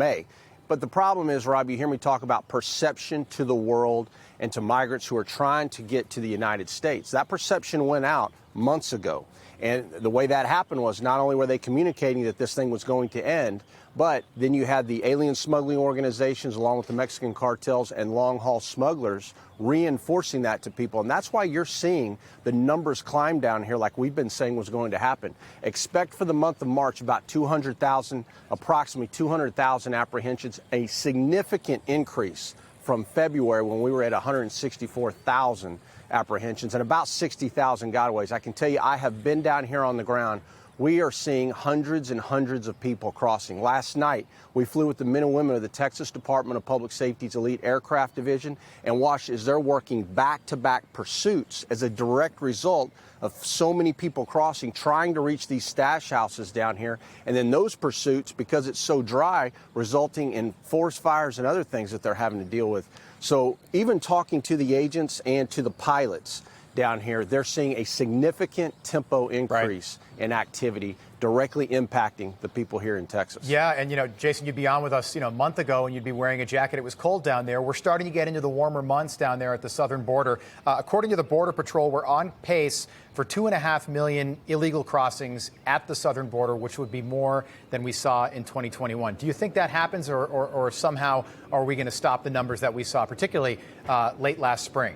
May. But the problem is, Rob, you hear me talk about perception to the world and to migrants who are trying to get to the United States. That perception went out months ago. And the way that happened was not only were they communicating that this thing was going to end, but then you had the alien smuggling organizations along with the Mexican cartels and long-haul smugglers reinforcing that to people. And that's why you're seeing the numbers climb down here like we've been saying was going to happen. Expect for the month of March about 200,000, approximately 200,000 apprehensions, a significant increase from February when we were at 164,000 apprehensions and about 60,000 gotaways. I can tell you, I have been down here on the ground. We are seeing hundreds and hundreds of people crossing. Last night, we flew with the men and women of the Texas Department of Public Safety's Elite Aircraft Division and watched as they're working back-to-back pursuits as a direct result of so many people crossing, trying to reach these stash houses down here. And then those pursuits, because it's so dry, resulting in forest fires and other things that they're having to deal with. So even talking to the agents and to the pilots down here, they're seeing a significant tempo increase in activity directly impacting the people here in Texas. Yeah, and Jason, you'd be on with us, a month ago, and you'd be wearing a jacket. It was cold down there. We're starting to get into the warmer months down there at the southern border. According to the Border Patrol, we're on pace for 2.5 million illegal crossings at the southern border, which would be more than we saw in 2021. Do you think that happens, or somehow are we going to stop the numbers that we saw, particularly late last spring?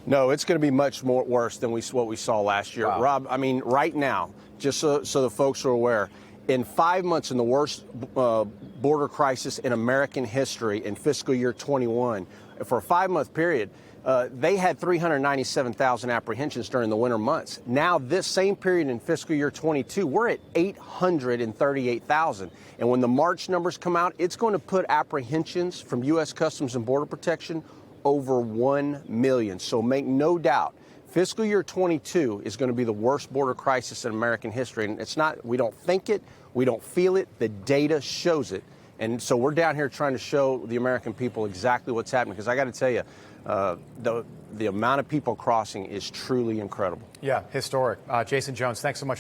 No, it's going to be much more worse than what we saw last year. Wow. Rob, I mean, right now, just so the folks are aware, in 5 months in the worst border crisis in American history in fiscal year 21, for a 5-month period, they had 397,000 apprehensions during the winter months. Now, this same period in fiscal year 22, we're at 838,000. And when the March numbers come out, it's going to put apprehensions from U.S. Customs and Border Protection over 1 million. So make no doubt, fiscal year 22 is going to be the worst border crisis in American history. And it's not, we don't think it, we don't feel it, the data shows it. And so we're down here trying to show the American people exactly what's happening, because I got to tell you, the amount of people crossing is truly incredible. Yeah, historic. Jason Jones, thanks so much.